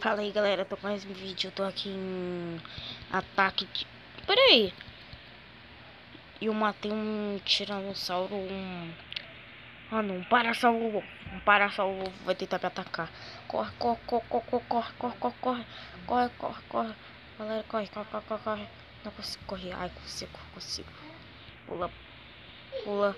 Fala aí, galera, tô com mais um vídeo. Eu tô aqui em ataque de... Pera aí. Eu matei um tiranossauro, Ah não, um parasauro. Um parasauro vai tentar me atacar. Corre, corre, corre, corre, corre, corre, corre, corre, corre. Corre, corre, corre. Galera, corre, corre, corre, corre, corre. Não consigo correr. Ai, consigo. Pula, pula.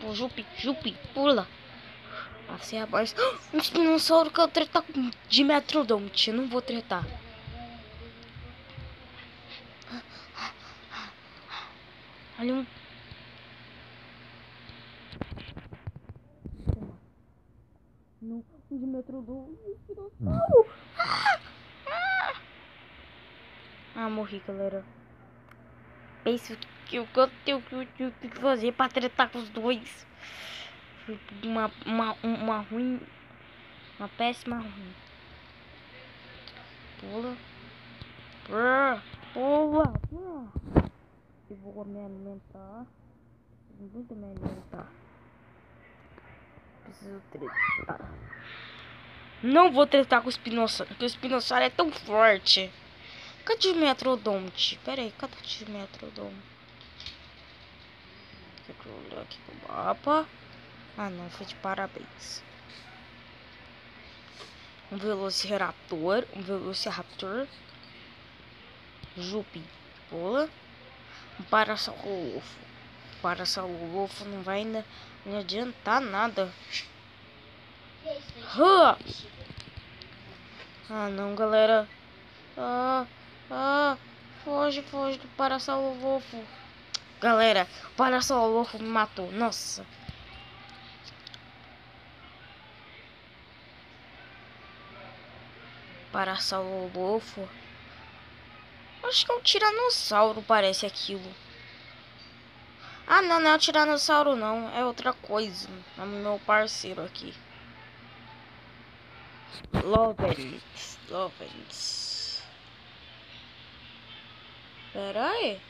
Pula, Jupi, pula. Assim é a base. Um dinossauro que eu tretar com de Metrodonte. Eu não vou tretar. Olha um. No de Metrodonte. Dinossauro. Morri, galera. Penso que eu tenho que fazer pra tretar com os dois. Uma ruim. Uma péssima ruim. Pula. Pula. Eu vou me alimentar. Muito me alimentar. Preciso tretar. Não vou tretar com o espinossauro, porque o espinossauro é tão forte. Cadê o Metrodonte? Pera aí, cadê o Metrodonte? Deixa eu olhar aqui no mapa. Ah não, foi de parabéns. Um Velociraptor. Jupi. Pula. Um Parasaurolofo. Parasaurolofo não vai ainda não adiantar nada. Ah não, galera. Foge do Parasaurolofo. Galera, o Parasaurolofo me matou. Nossa. Parasaurolofo. Acho que é um tiranossauro, parece aquilo. Ah, não é um tiranossauro, não. É outra coisa. É meu parceiro aqui. Lovens. Pera aí.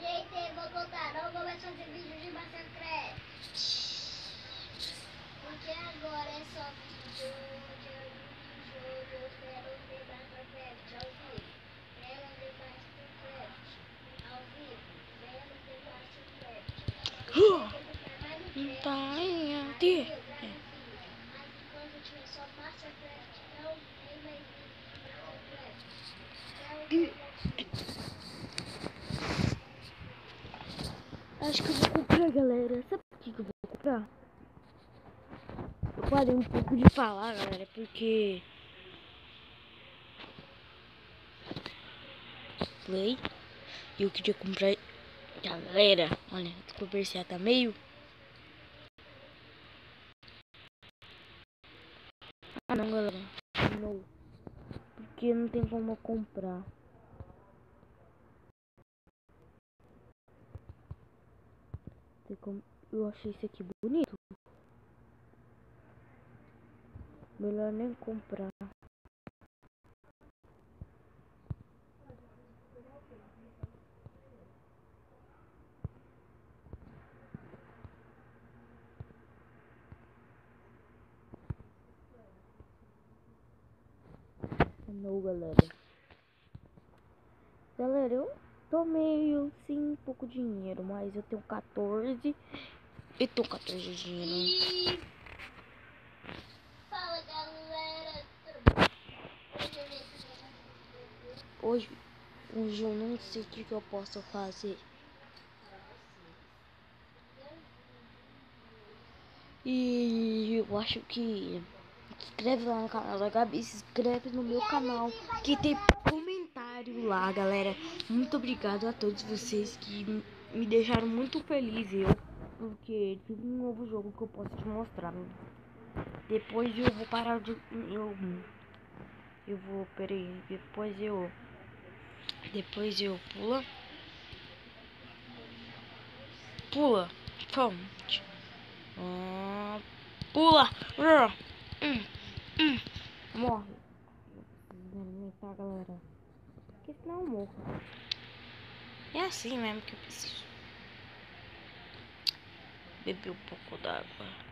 Gente, eu vou contar, não vou mais fazer vídeo de Mastercraft. Porque agora é só vídeo de jogo, eu quero ver Mastercraft ao vivo. Quero ver Mastercraft ao vivo. Quero ver Mastercraft. Mas enquanto tiver só Mastercraft, não tem mais vídeo de Mastercraft. Acho que eu vou comprar, galera. Sabe por que eu vou comprar? Eu parei um pouco de falar, galera, porque... Play. E eu queria comprar... Galera, olha, o comercial tá meio... Ah, não, galera. Não. Porque não tem como eu comprar. Eu achei esse aqui bonito. Melhor nem comprar. Não, galera. Galera, eu tô meio sem pouco dinheiro, mas eu tenho 14. Eu tenho 14 de dinheiro. Fala, galera. Hoje eu não sei o que eu posso fazer. E eu acho que se inscreve lá no canal da Gabi, se inscreve no meu canal, que tem comentário lá, galera. Muito obrigado a todos vocês que me deixaram muito feliz, porque tive um novo jogo que eu posso te mostrar. Depois eu vou parar de... Eu vou, peraí, depois eu pula. Pula. Fonte. Pula. Morre. Eu preciso me alimentar, galera. Porque senão eu morro. É assim mesmo que eu preciso. Beber um pouco d'água.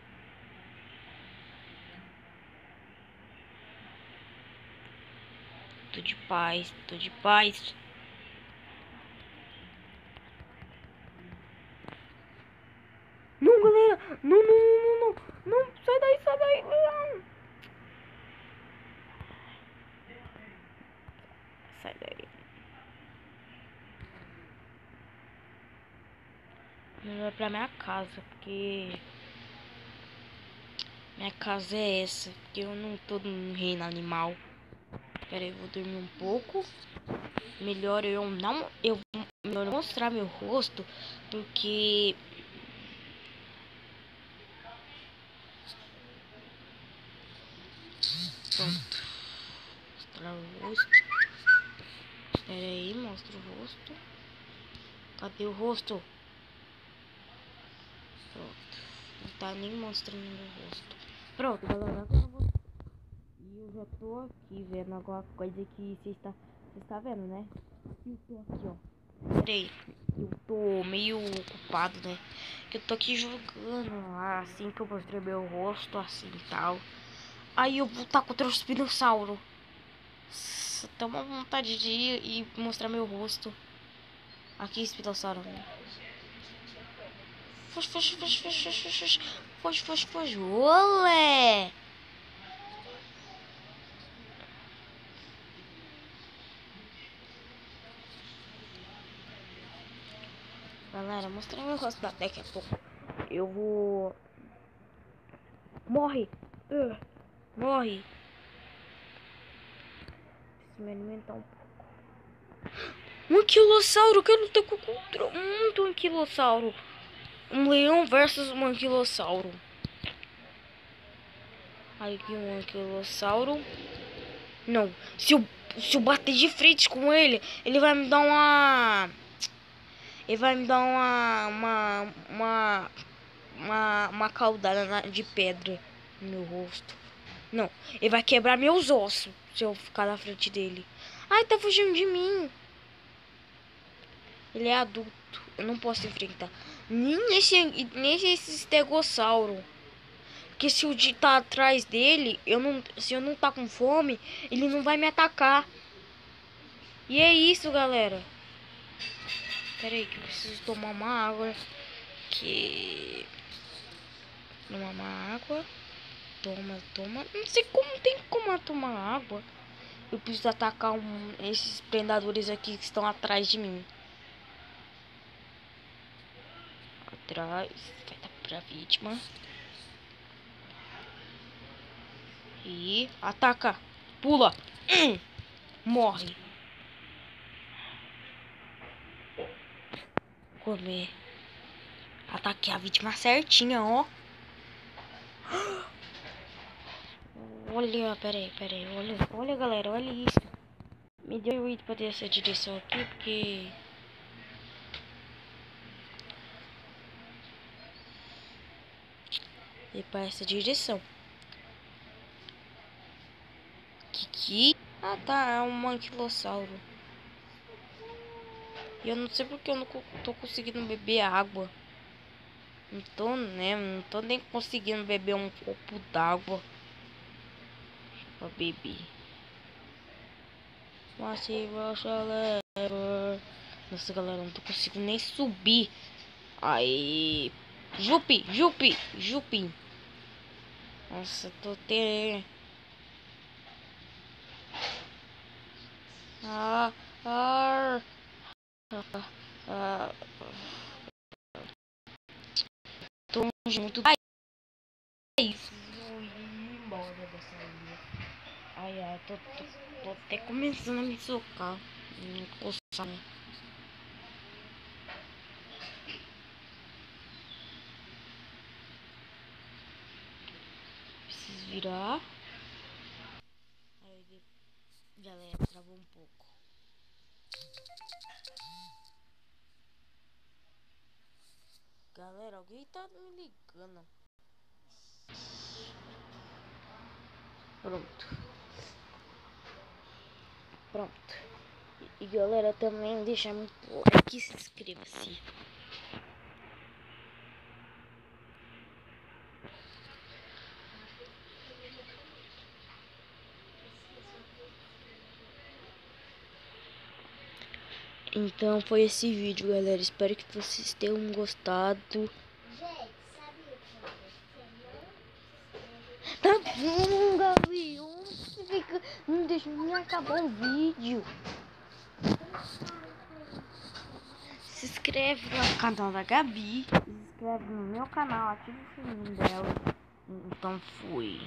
Tô de paz, tô de paz. Não, galera. Não, não, não, não, não. Não, sai daí, sai daí. Não. Sai daí. Não vai pra minha casa, porque minha casa é essa. Porque eu não tô num reino animal. Pera aí, eu vou dormir um pouco. Melhor eu não. Melhor eu mostrar meu rosto. Porque. Pronto. Mostrar o rosto. Pera aí, mostra o rosto. Cadê o rosto? Pronto. Não tá nem mostrando meu rosto. Pronto, galera. Agora eu vou. E eu já tô aqui vendo alguma coisa que você está vendo, né? E eu tô aqui, ó. Pera aí. Eu tô meio ocupado, né? Que eu tô aqui jogando. Assim que eu mostrei meu rosto, assim e tal. Aí eu vou estar contra o espinossauro. Tem uma vontade de ir e mostrar meu rosto. Aqui, espinossauro. Foge, foge, foge, foge, foge, foge. Foge, foge, foge. Olé! Galera, mostrei meu rosto daqui a pouco. Eu vou... Morre! Morre! Preciso me alimentar um pouco. Um anquilossauro! Eu quero lutar contra muito anquilossauro. Um leão versus um anquilossauro. Aí aqui um anquilossauro. Não, se eu bater de frente com ele, ele vai me dar uma... Ele vai me dar uma caudada de pedra no meu rosto. Não, ele vai quebrar meus ossos se eu ficar na frente dele. Ai, tá fugindo de mim. Ele é adulto, eu não posso enfrentar. Nem esse estegossauro. Porque se o de tá atrás dele, se eu não tá com fome, ele não vai me atacar. E é isso, galera. Pera aí que eu preciso tomar uma água. Tomar uma água. Toma. Não sei como tem como tomar água. Eu preciso atacar esses predadores aqui que estão atrás de mim. Atrás. Vai dar pra vítima. E ataca. Pula. Morre. Comer. Ataquei a vítima certinha, ó. Olha, peraí. Olha, galera, olha isso. Me deu ruído pra ter essa direção aqui, porque... E para essa direção. Ah, tá, é um anquilossauro. E eu não sei porque eu não tô conseguindo beber água. Não tô, né? Não tô nem conseguindo beber um copo d'água pra beber. Nossa, galera, não tô conseguindo nem subir. Aí, Jupi. Nossa, tô até... Ah, ah, ah, tô junto. Ai, vou ir embora dessa ilha. Ai, tô até começando a me socar. Me coçar. Preciso virar. Aí, Galera, travou um pouco. Galera, alguém tá me ligando. Pronto. E galera, também deixa muito like e se inscreva-se. Então foi esse vídeo, galera. Espero que vocês tenham gostado. Gente, sabia que você Tá bom, Gabi. Você fica... Não deixa nem acabar o vídeo. Se inscreve no canal da Gabi. Se inscreve no meu canal. Ativa o sininho dela. Então fui.